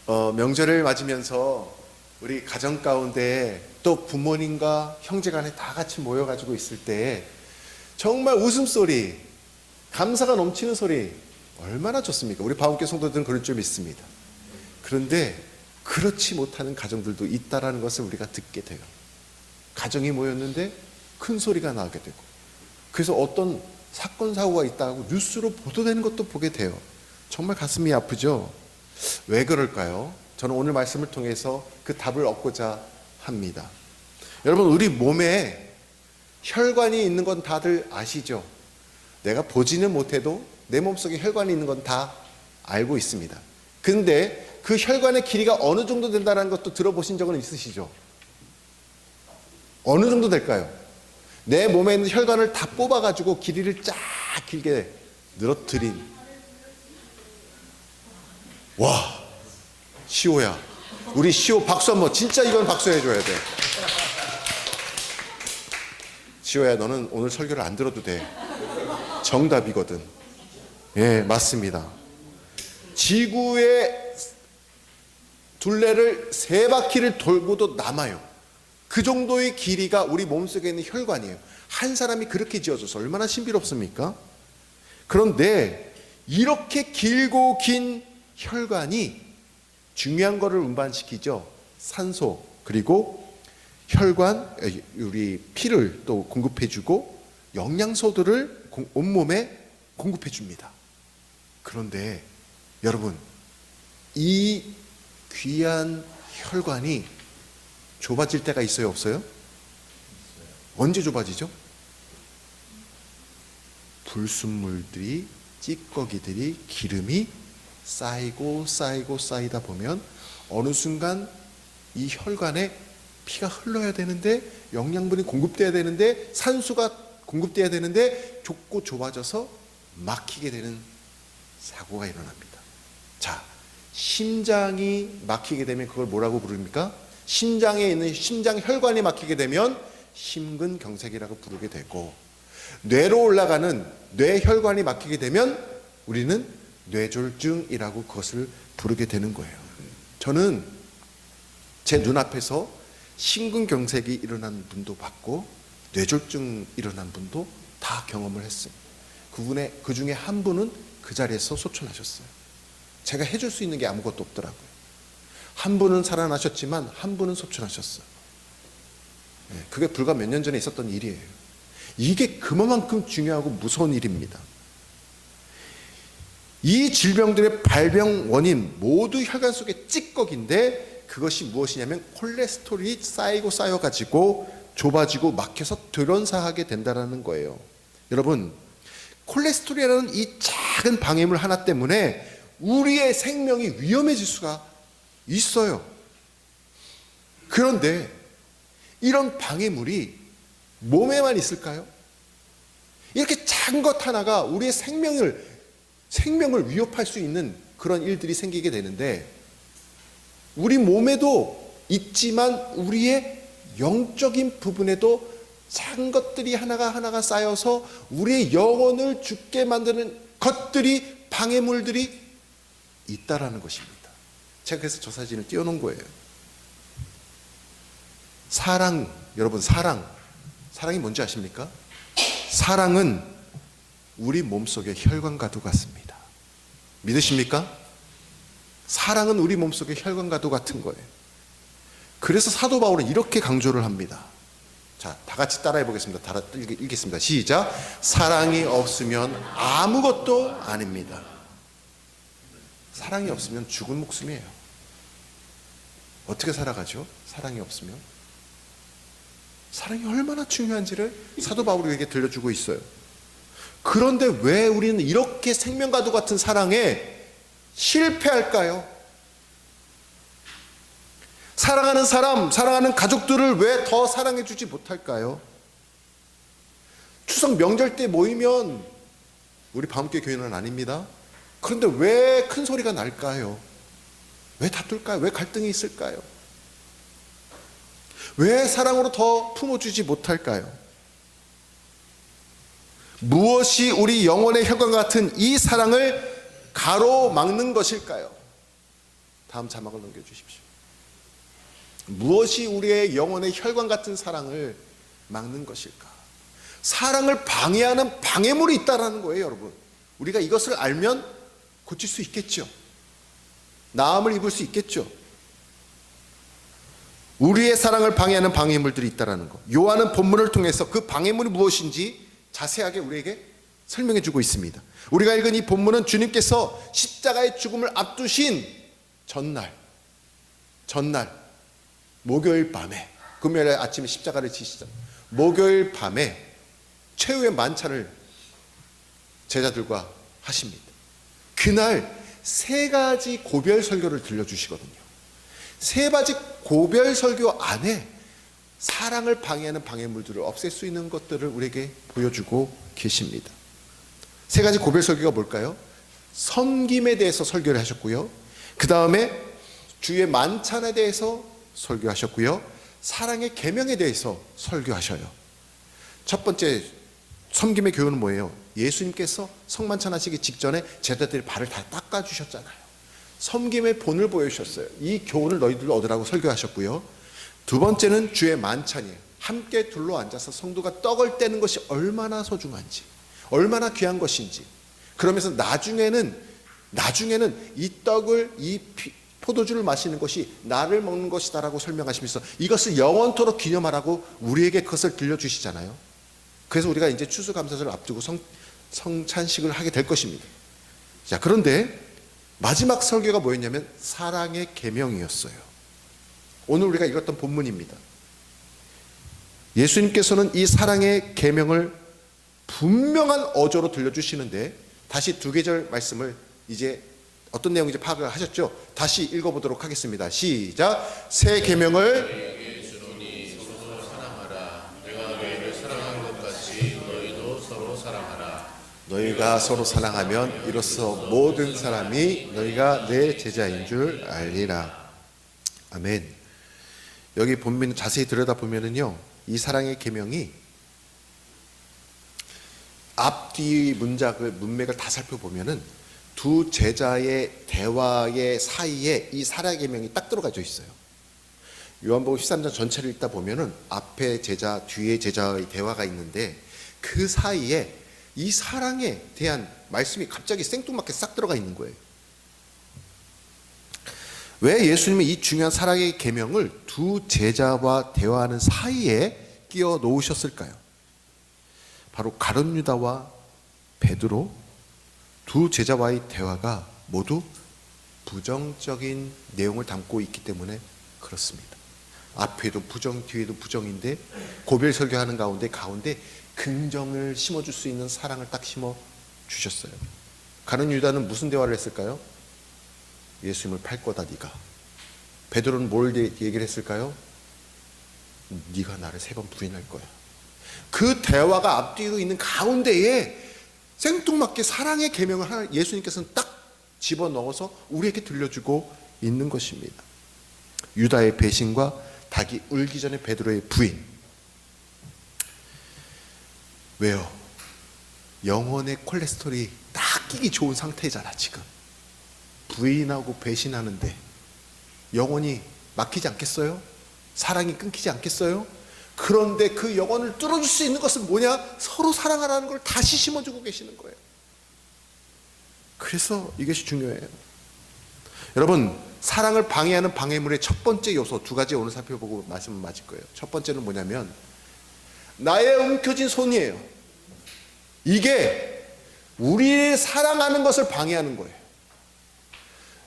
명절을 맞으면서 우리 가정 가운데 또 부모님과 형제간에 다 같이 모여가지고 있을 때 정말 웃음소리, 감사가 넘치는 소리 얼마나 좋습니까? 우리 바운께 성도들은 그럴 줄 믿습니다. 그런데 그렇지 못하는 가정들도 있다라는 것을 우리가 듣게 돼요. 가정이 모였는데 큰 소리가 나게 되고, 그래서 어떤 사건 사고가 있다고 뉴스로 보도되는 것도 보게 돼요. 정말 가슴이 아프죠? 왜 그럴까요? 저는 오늘 말씀을 통해서 그 답을 얻고자 합니다. 여러분, 우리 몸에 혈관이 있는 건 다들 아시죠? 내가 보지는 못해도 내 몸속에 혈관이 있는 건 다 알고 있습니다. 근데 그 혈관의 길이가 어느 정도 된다는 것도 들어보신 적은 있으시죠? 어느 정도 될까요? 내 몸에 있는 혈관을 다 뽑아가지고 길이를 쫙 길게 늘어뜨린. 와, 시호야, 우리 시호 박수 한번, 진짜 이건 박수 해줘야 돼. 시호야, 너는 오늘 설교를 안 들어도 돼. 정답이거든. 예, 맞습니다. 지구의 둘레를 3바퀴를 돌고도 남아요. 그 정도의 길이가 우리 몸속에 있는 혈관이에요. 한 사람이 그렇게 지어줘서 얼마나 신비롭습니까? 그런데 이렇게 길고 긴 혈관이 중요한 거를 운반시키죠. 산소, 그리고 혈관, 우리 피를 또 공급해주고 영양소들을 온몸에 공급해줍니다. 그런데 여러분, 이 귀한 혈관이 좁아질 때가 있어요, 없어요? 언제 좁아지죠? 불순물들이, 찌꺼기들이, 기름이 쌓이고 쌓이다 보면 어느 순간 이 혈관에 피가 흘러야 되는데, 영양분이 공급돼야 되는데, 산소가 공급돼야 되는데 좁고 좁아져서 막히게 되는 사고가 일어납니다. 자, 심장이 막히게 되면 그걸 뭐라고 부릅니까? 심장에 있는 심장 혈관이 막히게 되면 심근경색이라고 부르게 되고, 뇌로 올라가는 뇌혈관이 막히게 되면 우리는 뇌졸중이라고 그것을 부르게 되는 거예요. 저는 제 눈앞에서 심근경색이 일어난 분도 봤고 뇌졸중 일어난 분도 다 경험을 했어요. 그 중에 한 분은 그 자리에서 소천하셨어요. 제가 해줄 수 있는 게 아무것도 없더라고요. 한 분은 살아나셨지만 한 분은 소천하셨어요. 그게 불과 몇 년 전에 있었던 일이에요. 이게 그만큼 중요하고 무서운 일입니다. 이 질병들의 발병 원인 모두 혈관 속의 찌꺼기인데, 그것이 무엇이냐면 콜레스테롤이 쌓여가지고 좁아지고 막혀서 돌연사하게 된다는 거예요. 여러분, 콜레스테롤이라는 이 작은 방해물 하나 때문에 우리의 생명이 위험해질 수가 있어요. 그런데 이런 방해물이 몸에만 있을까요? 이렇게 작은 것 하나가 우리의 생명을 위협할 수 있는 그런 일들이 생기게 되는데, 우리 몸에도 있지만 우리의 영적인 부분에도 작은 것들이 하나가 쌓여서 우리의 영혼을 죽게 만드는 것들이, 방해물들이 있다라는 것입니다. 제가 그래서 저 사진을 띄워놓은 거예요. 사랑, 여러분, 사랑이 뭔지 아십니까? 사랑은 우리 몸속의 혈관과도 같습니다. 믿으십니까? 사랑은 우리 몸속의 혈관과도 같은 거예요. 그래서 사도 바울은 이렇게 강조를 합니다. 자, 다 같이 따라해 보겠습니다. 다 읽겠습니다. 시작. 사랑이 없으면 아무것도 아닙니다. 사랑이 없으면 죽은 목숨이에요. 어떻게 살아가죠? 사랑이 없으면. 사랑이 얼마나 중요한지를 사도 바울이 우리에게 들려주고 있어요. 그런데 왜 우리는 이렇게 생명과도 같은 사랑에 실패할까요? 사랑하는 사람, 사랑하는 가족들을 왜 더 사랑해주지 못할까요? 추석 명절 때 모이면, 우리 밤교회 교회는 아닙니다. 그런데 왜 큰 소리가 날까요? 왜 다툴까요? 왜 갈등이 있을까요? 왜 사랑으로 더 품어주지 못할까요? 무엇이 우리 영혼의 혈관 같은 이 사랑을 가로막는 것일까요? 다음 자막을 넘겨주십시오. 무엇이 우리의 영혼의 혈관 같은 사랑을 막는 것일까? 사랑을 방해하는 방해물이 있다는 거예요, 여러분. 우리가 이것을 알면 고칠 수 있겠죠. 나음을 입을 수 있겠죠. 우리의 사랑을 방해하는 방해물들이 있다는 것. 요한은 본문을 통해서 그 방해물이 무엇인지 자세하게 우리에게 설명해 주고 있습니다. 우리가 읽은 이 본문은 주님께서 십자가의 죽음을 앞두신 전날 목요일 밤에, 금요일 아침에 십자가를 지시잖아요. 목요일 밤에 최후의 만찬을 제자들과 하십니다. 그날 세 가지 고별 설교를 들려주시거든요. 세 가지 고별 설교 안에 사랑을 방해하는 방해물들을 없앨 수 있는 것들을 우리에게 보여주고 계십니다. 세 가지 고별 설교가 뭘까요? 섬김에 대해서 설교를 하셨고요. 그 다음에 주의 만찬에 대해서 설교하셨고요. 사랑의 계명에 대해서 설교하셔요. 첫 번째 섬김의 교훈은 뭐예요? 예수님께서 성만찬 하시기 직전에 제자들이 발을 다 닦아주셨잖아요. 섬김의 본을 보여주셨어요. 이 교훈을 너희들로 얻으라고 설교하셨고요. 두 번째는 주의 만찬이에요. 함께 둘러앉아서 성도가 떡을 떼는 것이 얼마나 소중한지, 얼마나 귀한 것인지, 그러면서 나중에는 이 떡을, 이 포도주를 마시는 것이 나를 먹는 것이다라고 설명하시면서 이것을 영원토록 기념하라고 우리에게 그것을 들려주시잖아요. 그래서 우리가 이제 추수감사절을 앞두고 성찬식을 하게 될 것입니다. 자, 그런데 마지막 설교가 뭐였냐면 사랑의 계명이었어요. 오늘 우리가 읽었던 본문입니다. 예수님께서는 이 사랑의 계명을 분명한 어조로 들려주시는데, 다시 두 계절 말씀을 이제 어떤 내용인지 파악을 하셨죠? 다시 읽어보도록 하겠습니다. 시작. 새 계명을 너희가 서로 사랑하면 이로써 모든 사람이 너희가 내 제자인 줄 알리라. 아멘. 여기 본문 자세히 들여다보면은요, 이 사랑의 계명이 앞뒤 문맥을 다 살펴보면은 두 제자의 대화의 사이에 이 사랑의 계명이 딱 들어가져 있어요. 요한복음 13장 전체를 읽다 보면은 앞에 제자, 뒤에 제자의 대화가 있는데 그 사이에 이 사랑에 대한 말씀이 갑자기 생뚱맞게 싹 들어가 있는 거예요. 왜 예수님이 이 중요한 사랑의 계명을 두 제자와 대화하는 사이에 끼워 놓으셨을까요? 바로 가룟 유다와 베드로 두 제자와의 대화가 모두 부정적인 내용을 담고 있기 때문에 그렇습니다. 앞에도 부정, 뒤에도 부정인데 고별 설교하는 가운데 긍정을 심어줄 수 있는 사랑을 딱 심어주셨어요. 가룟 유다는 무슨 대화를 했을까요? 예수님을 팔 거다 네가. 베드로는 뭘 얘기를 했을까요? 네가 나를 3번 부인할 거야. 그 대화가 앞뒤로 있는 가운데에 생뚱맞게 사랑의 계명을 예수님께서는 딱 집어넣어서 우리에게 들려주고 있는 것입니다. 유다의 배신과 닭이 울기 전에 베드로의 부인. 왜요? 영혼의 콜레스테롤이 딱 끼기 좋은 상태잖아 지금. 부인하고 배신하는데 영혼이 막히지 않겠어요? 사랑이 끊기지 않겠어요? 그런데 그 영혼을 뚫어줄 수 있는 것은 뭐냐? 서로 사랑하라는 걸 다시 심어주고 계시는 거예요. 그래서 이것이 중요해요. 여러분, 사랑을 방해하는 방해물의 첫 번째 요소 두 가지 오늘 살펴보고 말씀을 마칠 거예요. 첫 번째는 뭐냐면 나의 움켜진 손이에요. 이게 우리의 사랑하는 것을 방해하는 거예요.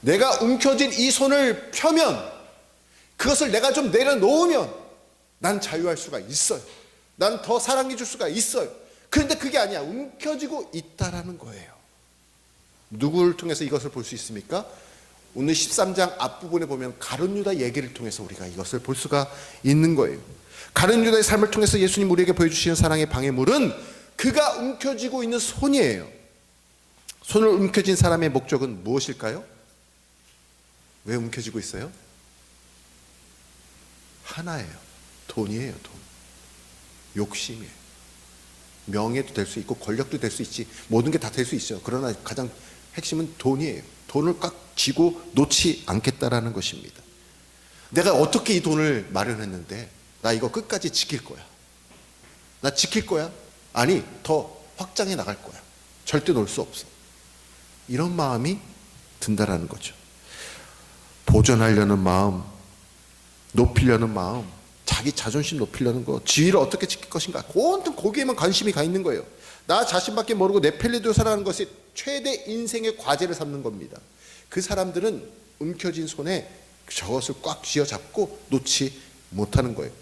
내가 움켜진 이 손을 펴면, 그것을 내가 좀 내려놓으면 난 자유할 수가 있어요. 난 더 사랑해 줄 수가 있어요. 그런데 그게 아니야. 움켜쥐고 있다라는 거예요. 누구를 통해서 이것을 볼 수 있습니까? 오늘 13장 앞부분에 보면 가룟 유다 얘기를 통해서 우리가 이것을 볼 수가 있는 거예요. 가룟 유다의 삶을 통해서 예수님 우리에게 보여주시는 사랑의 방해물은 그가 움켜쥐고 있는 손이에요. 손을 움켜쥔 사람의 목적은 무엇일까요? 왜 움켜쥐고 있어요? 하나예요. 돈이에요. 돈. 욕심이에요. 명예도 될 수 있고 권력도 될 수 있지, 모든 게 다 될 수 있어요. 그러나 가장 핵심은 돈이에요. 돈을 꽉 쥐고 놓지 않겠다라는 것입니다. 내가 어떻게 이 돈을 마련했는데 나 이거 끝까지 지킬 거야. 나 지킬 거야? 아니, 더 확장해 나갈 거야. 절대 놓을 수 없어. 이런 마음이 든다라는 거죠. 보존하려는 마음, 높이려는 마음, 자기 자존심 높이려는 거, 지위를 어떻게 지킬 것인가, 온통 거기에만 관심이 가 있는 거예요. 나 자신밖에 모르고 내 편리도 살아가는 것이 최대 인생의 과제를 삼는 겁니다. 그 사람들은 움켜쥔 손에 저것을 꽉 쥐어잡고 놓지 못하는 거예요.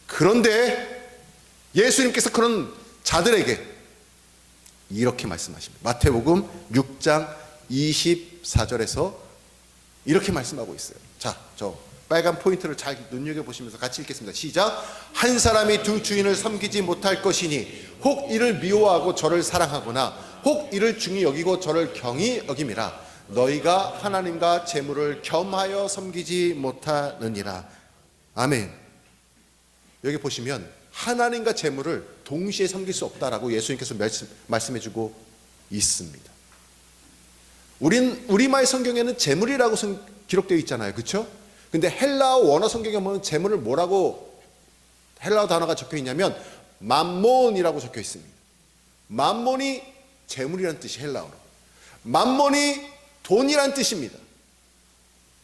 그런데 예수님께서 그런 자들에게 이렇게 말씀하십니다. 마태복음 6장 24절에서 이렇게 말씀하고 있어요. 자, 저 빨간 포인트를 잘 눈여겨보시면서 같이 읽겠습니다. 시작. 한 사람이 두 주인을 섬기지 못할 것이니 혹 이를 미워하고 저를 사랑하거나 혹 이를 중히 여기고 저를 경히 여김이라. 너희가 하나님과 재물을 겸하여 섬기지 못하느니라. 아멘. 여기 보시면 하나님과 재물을 동시에 섬길 수 없다라고 예수님께서 말씀해주고 있습니다. 우리말 성경에는 재물이라고 기록되어 있잖아요. 그렇죠? 근데 헬라어 원어 성경에 보면 재물을 뭐라고 헬라어 단어가 적혀 있냐면 맘몬이라고 적혀 있습니다. 맘몬이 재물이라는 뜻이 헬라어로. 맘몬이 돈이란 뜻입니다.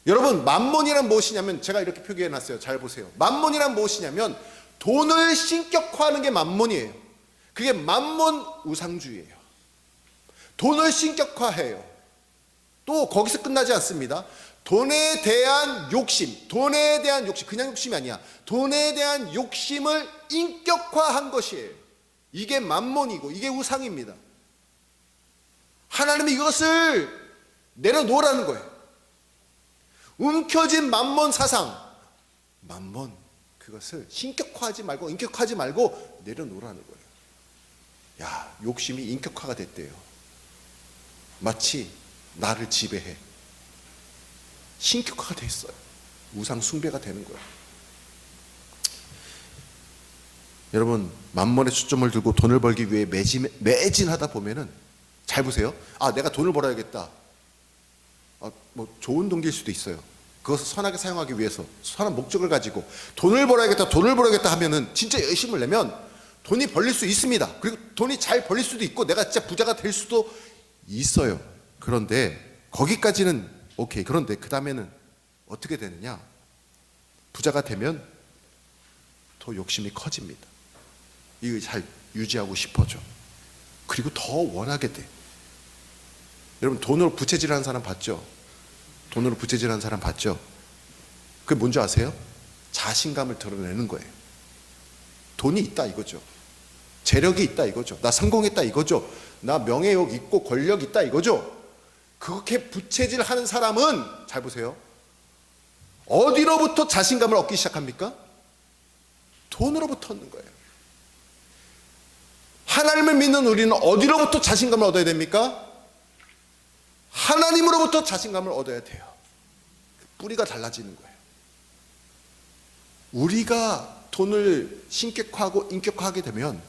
여러분, 맘몬이란 무엇이냐면 제가 이렇게 표기해 놨어요. 잘 보세요. 맘몬이란 무엇이냐면 돈을 신격화하는 게 맘몬이에요. 그게 맘몬 우상주의예요. 돈을 신격화해요. 또 거기서 끝나지 않습니다. 돈에 대한 욕심, 그냥 욕심이 아니야. 돈에 대한 욕심을 인격화한 것이에요. 이게 맘몬이고 이게 우상입니다. 하나님이 이것을 내려놓으라는 거예요. 움켜진 맘몬 사상, 맘몬, 그것을 신격화하지 말고 인격화하지 말고 내려놓으라는 거예요. 야, 욕심이 인격화가 됐대요. 마치 나를 지배해. 신격화가 됐어요. 우상 숭배가 되는 거예요. 여러분, 만mon에 초점을 두고 돈을 벌기 위해 매진하다 보면은, 잘 보세요. 아, 내가 돈을 벌어야겠다. 뭐 좋은 동기일 수도 있어요. 그것을 선하게 사용하기 위해서 선한 목적을 가지고 돈을 벌어야겠다 하면은 진짜 열심을 내면 돈이 벌릴 수 있습니다. 그리고 돈이 잘 벌릴 수도 있고 내가 진짜 부자가 될 수도 있어요. 그런데 거기까지는 오케이. 그런데 그 다음에는 어떻게 되느냐? 부자가 되면 더 욕심이 커집니다. 이걸 잘 유지하고 싶어져. 그리고 더 원하게 돼. 여러분, 돈으로 부채질하는 사람 봤죠? 돈으로 부채질하는 사람 봤죠? 그게 뭔지 아세요? 자신감을 드러내는 거예요. 돈이 있다 이거죠. 재력이 있다 이거죠. 나 성공했다 이거죠. 나 명예욕 있고 권력 있다 이거죠. 그렇게 부채질하는 사람은, 잘 보세요, 어디로부터 자신감을 얻기 시작합니까? 돈으로부터 얻는 거예요. 하나님을 믿는 우리는 어디로부터 자신감을 얻어야 됩니까? 하나님으로부터 자신감을 얻어야 돼요. 뿌리가 달라지는 거예요. 우리가 돈을 신격화하고 인격화하게 되면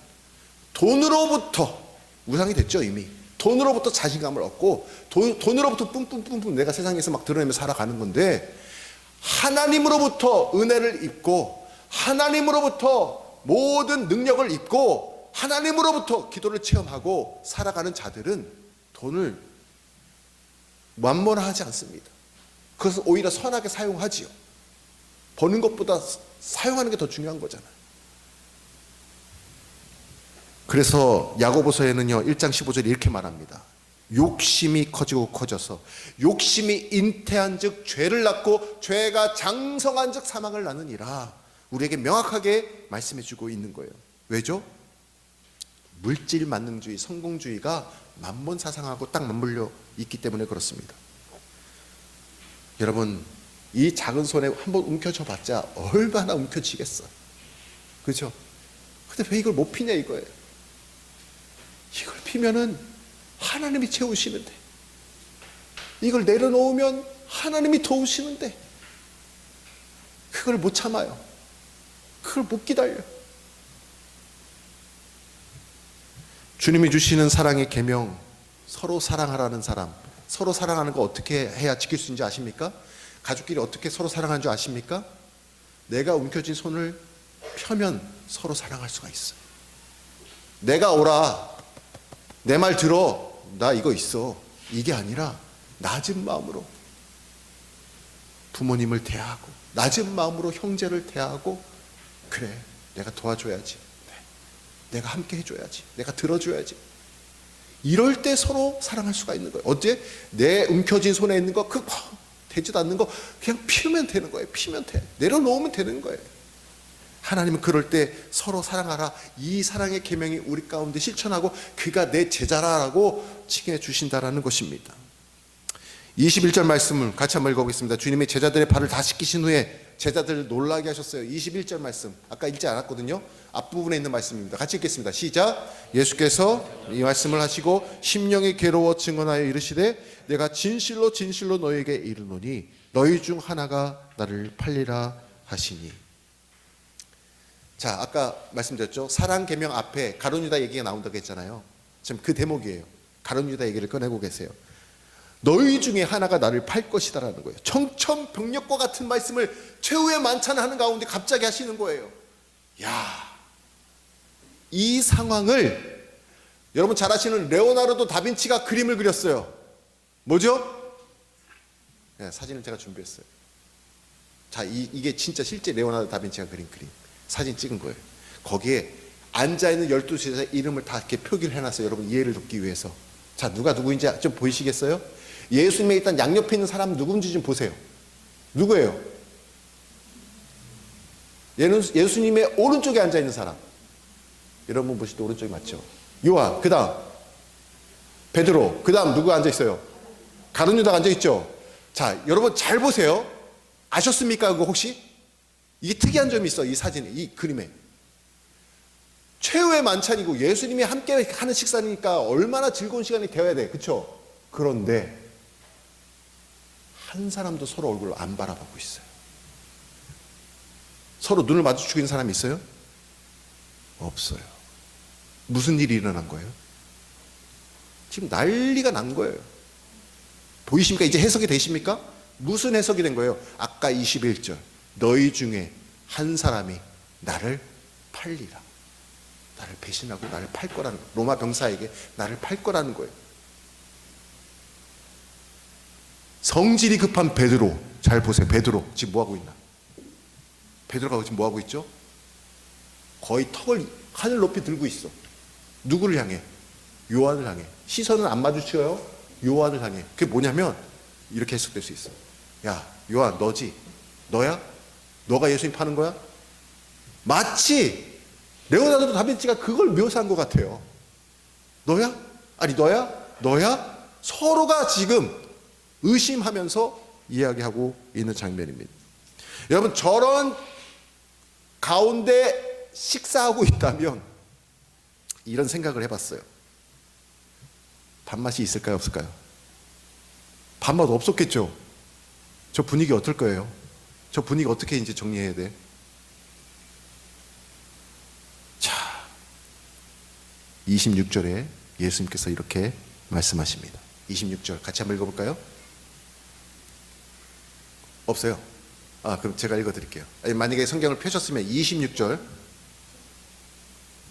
돈으로부터, 우상이 됐죠 이미. 돈으로부터 자신감을 얻고 돈으로부터 뿜뿜뿜뿜 내가 세상에서 막 드러내며 살아가는 건데, 하나님으로부터 은혜를 입고 하나님으로부터 모든 능력을 입고 하나님으로부터 기도를 체험하고 살아가는 자들은 돈을 만몬하지 않습니다. 그것을 오히려 선하게 사용하지요. 버는 것보다 사용하는 게 더 중요한 거잖아요. 그래서 야고보서에는요 1장 15절에 이렇게 말합니다. 욕심이 커지고 커져서 욕심이 잉태한 즉 죄를 낳고 죄가 장성한 즉 사망을 낳느니라. 우리에게 명확하게 말씀해 주고 있는 거예요. 왜죠? 물질 만능주의, 성공주의가 만몬 사상하고 딱 맞물려 있기 때문에 그렇습니다. 여러분, 이 작은 손에 한번 움켜져 봤자 얼마나 움켜지겠어. 그렇죠? 근데 왜 이걸 못 피냐 이거예요. 이걸 피면은 하나님이 채우시는데, 이걸 내려놓으면 하나님이 도우시는데, 그걸 못 참아요. 그걸 못 기다려요. 주님이 주시는 사랑의 계명, 서로 사랑하라는 사람, 서로 사랑하는 거 어떻게 해야 지킬 수 있는지 아십니까? 가족끼리 어떻게 서로 사랑하는 줄 아십니까? 내가 움켜쥔 손을 펴면 서로 사랑할 수가 있어요. 내가 오라, 내 말 들어, 나 이거 있어, 이게 아니라 낮은 마음으로 부모님을 대하고, 낮은 마음으로 형제를 대하고, 그래, 내가 도와줘야지, 내가 함께 해줘야지, 내가 들어줘야지. 이럴 때 서로 사랑할 수가 있는 거예요. 어째? 내 움켜쥔 손에 있는 거, 되지도 않는 거 그냥 피우면 되는 거예요. 피면 돼. 내려놓으면 되는 거예요. 하나님은 그럴 때 서로 사랑하라, 이 사랑의 계명이 우리 가운데 실천하고 그가 내 제자라라고 칭해 주신다라는 것입니다. 21절 말씀을 같이 한번 읽어보겠습니다. 주님이 제자들의 발을 다 씻기신 후에 제자들을 놀라게 하셨어요. 21절 말씀 아까 읽지 않았거든요. 앞부분에 있는 말씀입니다. 같이 읽겠습니다. 시작. 예수께서 이 말씀을 하시고 심령이 괴로워 증언하여 이르시되 내가 진실로 진실로 너희에게 이르노니 너희 중 하나가 나를 팔리라 하시니. 자, 아까 말씀드렸죠. 사랑 계명 앞에 가룟 유다 얘기가 나온다고 했잖아요. 지금 그 대목이에요. 가룟 유다 얘기를 꺼내고 계세요. 너희 중에 하나가 나를 팔 것이다라는 거예요. 청천벽력과 같은 말씀을 최후의 만찬하는 가운데 갑자기 하시는 거예요. 야, 이 상황을 여러분 잘 아시는 레오나르도 다빈치가 그림을 그렸어요. 뭐죠? 네, 사진을 제가 준비했어요. 자, 이게 진짜 실제 레오나르도 다빈치가 그린 그림, 사진 찍은 거예요. 거기에 앉아있는 12제자의 이름을 다 이렇게 표기를 해놨어요. 여러분 이해를 돕기 위해서. 자, 누가 누구인지 좀 보이시겠어요? 예수님의 일단 양옆에 있는 사람 누군지 좀 보세요. 누구예요? 얘는 예수님의 오른쪽에 앉아있는 사람. 여러분 보실 때 오른쪽이 맞죠? 요한, 그 다음 베드로, 그 다음 누구 앉아있어요? 가룟 유다가 앉아있죠? 자, 여러분 잘 보세요. 아셨습니까? 그거 혹시? 이게 특이한 점이 있어. 이 사진에, 이 그림에. 최후의 만찬이고 예수님이 함께 하는 식사니까 얼마나 즐거운 시간이 되어야 돼. 그렇죠? 그런데 한 사람도 서로 얼굴을 안 바라보고 있어요. 서로 눈을 마주치고 있는 사람이 있어요? 없어요. 무슨 일이 일어난 거예요? 지금 난리가 난 거예요. 보이십니까? 이제 해석이 되십니까? 무슨 해석이 된 거예요? 아까 21절 너희 중에 한 사람이 나를 팔리라, 나를 배신하고 나를 팔 거라는 거예요. 로마 병사에게 나를 팔 거라는 거예요. 성질이 급한 베드로, 잘 보세요. 베드로 지금 뭐하고 있나? 베드로가 지금 뭐하고 있죠? 거의 턱을 하늘 높이 들고 있어. 누구를 향해? 요한을 향해. 시선은 안 마주쳐요. 요한을 향해. 그게 뭐냐면 이렇게 해석될 수 있어. 야, 요한 너지? 너야? 너가 예수님 파는 거야? 마치 레오나르도 다빈치가 그걸 묘사한 것 같아요. 너야? 아니 너야? 너야? 서로가 지금 의심하면서 이야기하고 있는 장면입니다. 여러분 저런 가운데 식사하고 있다면 이런 생각을 해봤어요. 밥맛이 있을까요? 없을까요? 밥맛 없었겠죠. 저 분위기 어떨 거예요? 저 분위기 어떻게 이제 정리해야 돼? 자, 26절에 예수님께서 이렇게 말씀하십니다. 26절 같이 한번 읽어볼까요? 없어요? 그럼 제가 읽어드릴게요. 만약에 성경을 펴셨으면 26절,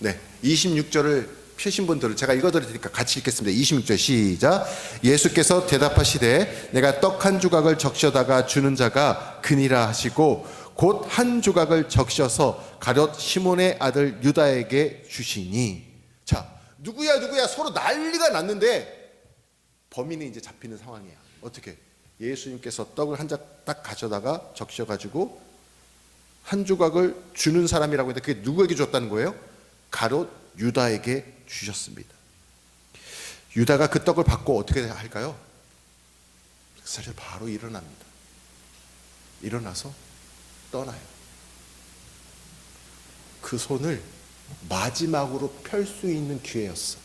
네, 26절을 펴신 분들을 제가 읽어드릴 테니까 같이 읽겠습니다. 26절 시작. 예수께서 대답하시되 내가 떡 한 조각을 적셔다가 주는 자가 그니라 하시고 곧 한 조각을 적셔서 가룟 시몬의 아들 유다에게 주시니. 자, 누구야 서로 난리가 났는데 범인이 이제 잡히는 상황이야. 어떻게? 예수님께서 떡을 한 짝 딱 가져다가 적셔가지고 한 조각을 주는 사람이라고 했는데 그게 누구에게 줬다는 거예요? 가룟 유다에게 주셨습니다. 유다가 그 떡을 받고 어떻게 할까요? 사실 바로 일어납니다. 일어나서 떠나요. 그 손을 마지막으로 펼 수 있는 기회였어.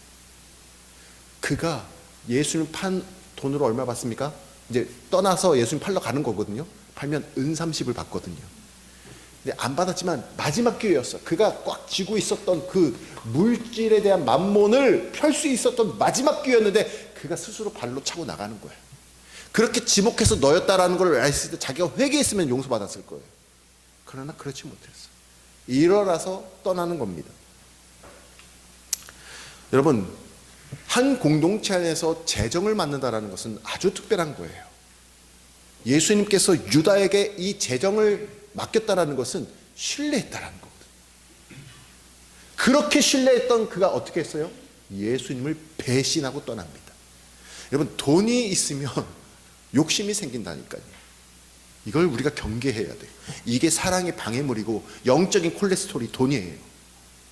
그가 예수님 판 돈으로 얼마 받습니까? 이제 떠나서 예수님 팔러 가는 거거든요. 팔면 은 30을 받거든요. 근데 안 받았지만 마지막 기회였어. 그가 꽉 쥐고 있었던 그 물질에 대한 만몬을 펼 수 있었던 마지막 기회였는데 그가 스스로 발로 차고 나가는 거예요. 그렇게 지목해서 너였다라는 걸 알았을 때 자기가 회개했으면 용서받았을 거예요. 그러나 그렇지 못했어. 일어나서 떠나는 겁니다. 여러분, 한 공동체 안에서 재정을 맡는다는 것은 아주 특별한 거예요. 예수님께서 유다에게 이 재정을 맡겼다는 것은 신뢰했다는 거거든요. 그렇게 신뢰했던 그가 어떻게 했어요? 예수님을 배신하고 떠납니다. 여러분, 돈이 있으면 욕심이 생긴다니까요. 이걸 우리가 경계해야 돼요. 이게 사랑의 방해물이고 영적인 콜레스테롤이 돈이에요.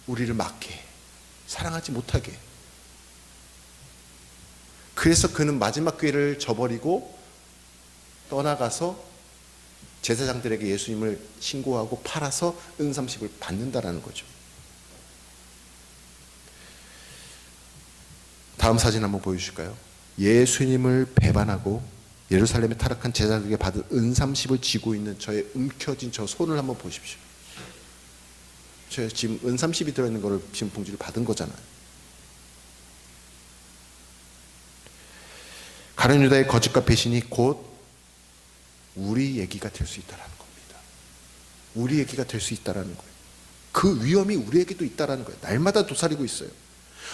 우리를 막게 해. 사랑하지 못하게 해. 그래서 그는 마지막 기회를 저버리고 떠나가서 제사장들에게 예수님을 신고하고 팔아서 은삼십을 받는다라는 거죠. 다음 사진 한번 보여주실까요? 예수님을 배반하고 예루살렘에 타락한 제자들에게 받은 은삼십을 쥐고 있는 저의 움켜진 저 손을 한번 보십시오. 제가 지금 은삼십이 들어있는 거를 지금 봉지를 받은 거잖아요. 가룟 유다의 거짓과 배신이 곧 우리 얘기가 될 수 있다는 겁니다. 우리 얘기가 될 수 있다는 거예요. 그 위험이 우리에게도 있다는 거예요. 날마다 도사리고 있어요.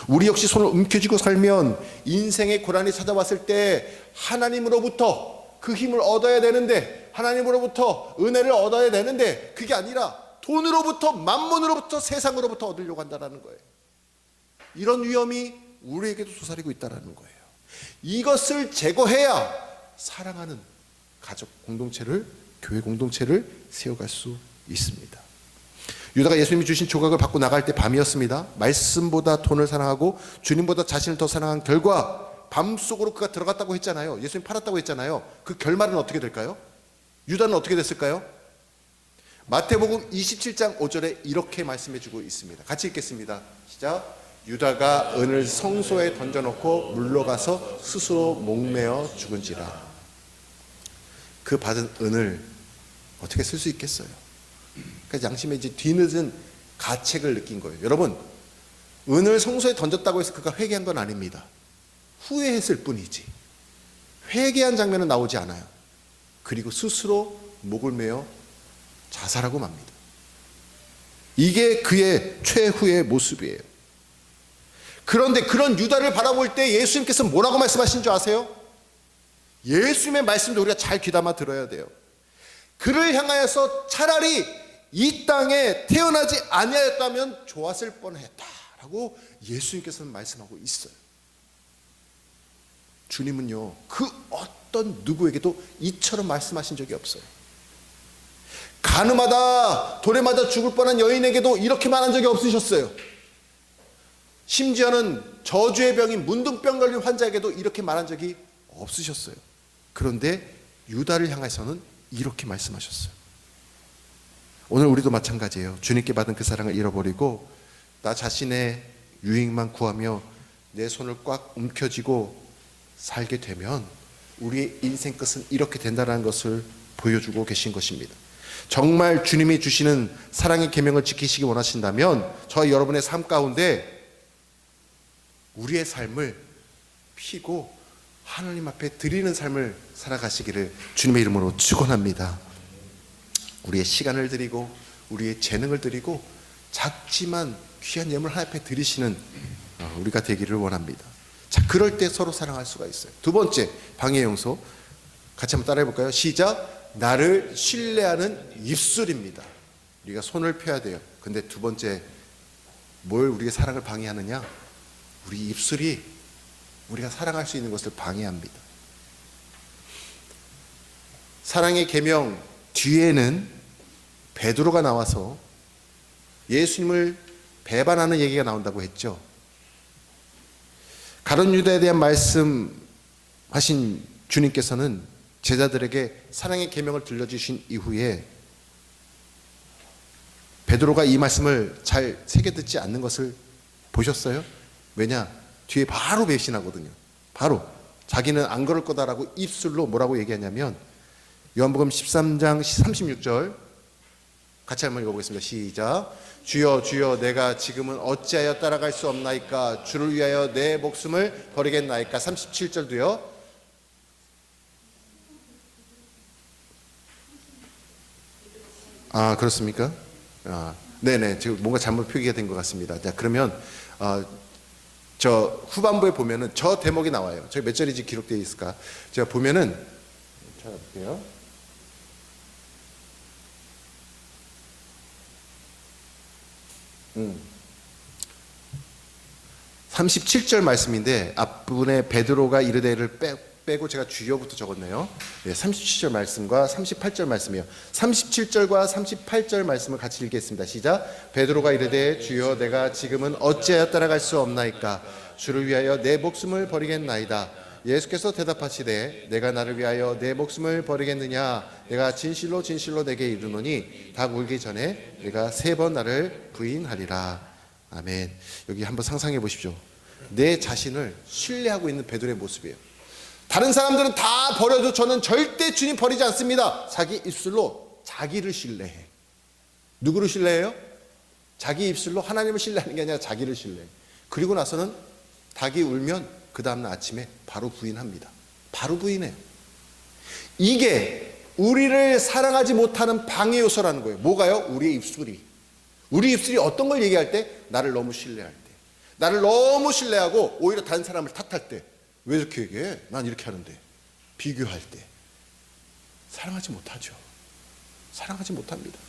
우리 역시 손을 움켜쥐고 살면 인생의 고난이 찾아왔을 때 하나님으로부터 그 힘을 얻어야 되는데, 하나님으로부터 은혜를 얻어야 되는데, 그게 아니라 돈으로부터, 만몬으로부터, 세상으로부터 얻으려고 한다는 거예요. 이런 위험이 우리에게도 도사리고 있다는 거예요. 이것을 제거해야 사랑하는 가족 공동체를, 교회 공동체를 세워갈 수 있습니다. 유다가 예수님이 주신 조각을 받고 나갈 때 밤이었습니다. 말씀보다 돈을 사랑하고 주님보다 자신을 더 사랑한 결과 밤속으로 그가 들어갔다고 했잖아요. 예수님 팔았다고 했잖아요. 그 결말은 어떻게 될까요? 유다는 어떻게 됐을까요? 마태복음 27장 5절에 이렇게 말씀해주고 있습니다. 같이 읽겠습니다. 시작. 유다가 은을 성소에 던져놓고 물러가서 스스로 목매어 죽은지라. 그 받은 은을 어떻게 쓸 수 있겠어요? 그러니까 양심의 이제 뒤늦은 가책을 느낀 거예요. 여러분, 은을 성소에 던졌다고 해서 그가 회개한 건 아닙니다. 후회했을 뿐이지 회개한 장면은 나오지 않아요. 그리고 스스로 목을 매어 자살하고 맙니다. 이게 그의 최후의 모습이에요. 그런데 그런 유다를 바라볼 때 예수님께서 뭐라고 말씀하신 줄 아세요? 예수님의 말씀도 우리가 잘 귀담아 들어야 돼요. 그를 향하여서 차라리 이 땅에 태어나지 아니하였다면 좋았을 뻔했다라고 예수님께서는 말씀하고 있어요. 주님은요, 그 어떤 누구에게도 이처럼 말씀하신 적이 없어요. 가늠하다 돌에 맞아 죽을 뻔한 여인에게도 이렇게 말한 적이 없으셨어요. 심지어는 저주의 병인 문둥병 걸린 환자에게도 이렇게 말한 적이 없으셨어요. 그런데 유다를 향해서는 이렇게 말씀하셨어요. 오늘 우리도 마찬가지예요. 주님께 받은 그 사랑을 잃어버리고 나 자신의 유익만 구하며 내 손을 꽉 움켜쥐고 살게 되면 우리의 인생 끝은 이렇게 된다는 것을 보여주고 계신 것입니다. 정말 주님이 주시는 사랑의 계명을 지키시기 원하신다면 저와 여러분의 삶 가운데 우리의 삶을 피고 하나님 앞에 드리는 삶을 살아가시기를 주님의 이름으로 축원합니다. 우리의 시간을 드리고 우리의 재능을 드리고 작지만 귀한 예물 하나님 앞에 드리시는 우리가 되기를 원합니다. 자, 그럴 때 서로 사랑할 수가 있어요. 두 번째, 방해 용서. 같이 한번 따라해 볼까요? 시작. 나를 신뢰하는 입술입니다. 우리가 손을 펴야 돼요. 근데 두 번째, 뭘 우리의 사랑을 방해하느냐? 우리 입술이 우리가 사랑할 수 있는 것을 방해합니다. 사랑의 계명 뒤에는 베드로가 나와서 예수님을 배반하는 얘기가 나온다고 했죠. 가룟 유다에 대한 말씀하신 주님께서는 제자들에게 사랑의 계명을 들려주신 이후에 베드로가 이 말씀을 잘 새겨듣지 않는 것을 보셨어요? 왜냐? 뒤에 바로 배신하거든요. 바로 자기는 안 그럴 거다라고 입술로 뭐라고 얘기하냐면 요한복음 13장 36절 같이 한번 읽어보겠습니다. 시작. 주여 주여 내가 지금은 어찌하여 따라갈 수 없나이까? 주를 위하여 내 목숨을 버리겠나이까? 37절도요. 아, 그렇습니까? 네네. 지금 뭔가 잘못 표기가 된 것 같습니다. 자, 그러면 저 후반부에 보면은 저 대목이 나와요. 저기 몇 절인지 기록되어 있을까? 제가 보면은 찾아볼게요. 37절 말씀인데 앞부분에 베드로가 이르되를 빼고 제가 주요부터 적었네요. 37절 말씀과 38절 말씀이요. 37절과 38절 말씀을 같이 읽겠습니다. 시작. 베드로가 이르되 주여 내가 지금은 어찌하여 따라갈 수 없나이까? 주를 위하여 내 목숨을 버리겠나이다. 예수께서 대답하시되 내가 나를 위하여 내 목숨을 버리겠느냐? 내가 진실로 진실로 내게 이르노니 닭 울기 전에 내가 3번 나를 부인하리라. 아멘. 여기 한번 상상해 보십시오. 내 자신을 신뢰하고 있는 베드로의 모습이에요. 다른 사람들은 다 버려도 저는 절대 주님 버리지 않습니다. 자기 입술로 자기를 신뢰해. 누구를 신뢰해요? 자기 입술로 하나님을 신뢰하는 게 아니라 자기를 신뢰해. 그리고 나서는 닭이 울면 그 다음날 아침에 바로 부인합니다. 바로 부인해요. 이게 우리를 사랑하지 못하는 방해 요소라는 거예요. 뭐가요? 우리의 입술이. 우리 입술이 어떤 걸 얘기할 때? 나를 너무 신뢰할 때, 나를 너무 신뢰하고 오히려 다른 사람을 탓할 때, 왜 이렇게 얘기해? 난 이렇게 하는데. 비교할 때 사랑하지 못하죠. 사랑하지 못합니다.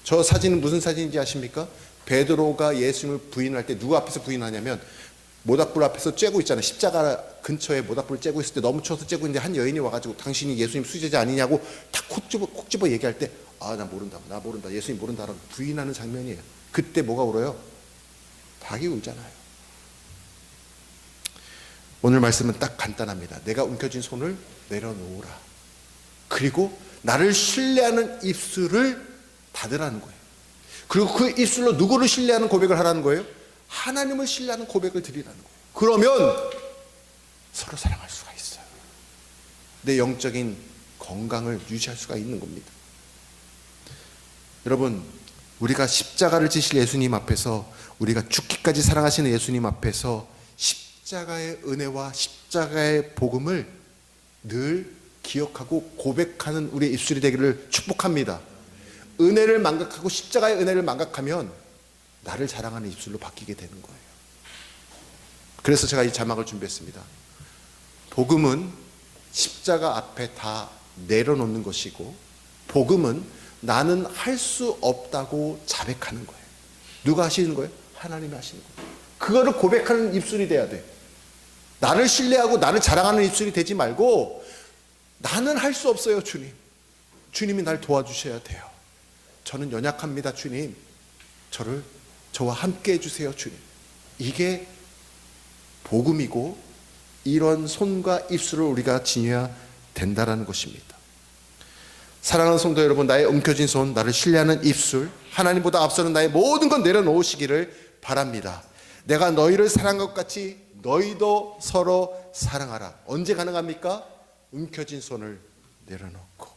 저 사진은 무슨 사진인지 아십니까? 베드로가 예수님을 부인할 때 누구 앞에서 부인하냐면 모닥불 앞에서 쬐고 있잖아요. 십자가 근처에 모닥불을 쬐고 있을 때 너무 추워서 쬐고 있는데 한 여인이 와가지고 당신이 예수님 수제자 아니냐고 탁 콕 집어 얘기할 때, 아, 나 모른다, 예수님 모른다라고 부인하는 장면이에요. 그때 뭐가 울어요? 닭이 울잖아요. 오늘 말씀은 딱 간단합니다. 내가 움켜쥔 손을 내려놓으라. 그리고 나를 신뢰하는 입술을 닫으라는 거예요. 그리고 그 입술로 누구를 신뢰하는 고백을 하라는 거예요? 하나님을 신뢰하는 고백을 드리라는 거예요. 그러면 서로 사랑할 수가 있어요. 내 영적인 건강을 유지할 수가 있는 겁니다. 여러분, 우리가 십자가를 지실 예수님 앞에서, 우리가 죽기까지 사랑하시는 예수님 앞에서 십자가의 은혜와 십자가의 복음을 늘 기억하고 고백하는 우리의 입술이 되기를 축복합니다. 은혜를 망각하고 십자가의 은혜를 망각하면 나를 자랑하는 입술로 바뀌게 되는 거예요. 그래서 제가 이 자막을 준비했습니다. 복음은 십자가 앞에 다 내려놓는 것이고, 복음은 나는 할 수 없다고 자백하는 거예요. 누가 하시는 거예요? 하나님이 하시는 거예요. 그거를 고백하는 입술이 돼야 돼. 나를 신뢰하고 나를 자랑하는 입술이 되지 말고, 나는 할 수 없어요, 주님. 주님이 날 도와주셔야 돼요. 저는 연약합니다, 주님. 저와 함께 해주세요, 주님. 이게 복음이고, 이런 손과 입술을 우리가 지녀야 된다는 것입니다. 사랑하는 성도 여러분, 나의 움켜쥔 손, 나를 신뢰하는 입술, 하나님보다 앞서는 나의 모든 건 내려놓으시기를 바랍니다. 내가 너희를 사랑한 것 같이 너희도 서로 사랑하라. 언제 가능합니까? 움켜쥔 손을 내려놓고,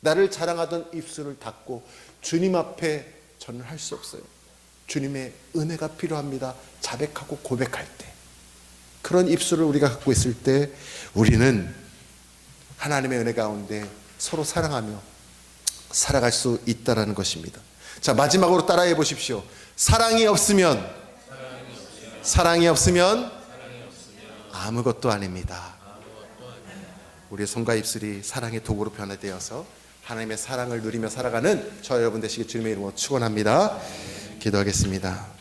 나를 자랑하던 입술을 닫고, 주님 앞에 저는 할 수 없어요. 주님의 은혜가 필요합니다. 자백하고 고백할 때, 그런 입술을 우리가 갖고 있을 때 우리는 하나님의 은혜 가운데 서로 사랑하며 살아갈 수 있다는 것입니다. 자, 마지막으로 따라해 보십시오. 사랑이 없으면 아무것도 아닙니다. 우리의 손과 입술이 사랑의 도구로 변화되어서 하나님의 사랑을 누리며 살아가는 저 여러분 되시길 주님의 이름으로 축원합니다. 기도하겠습니다.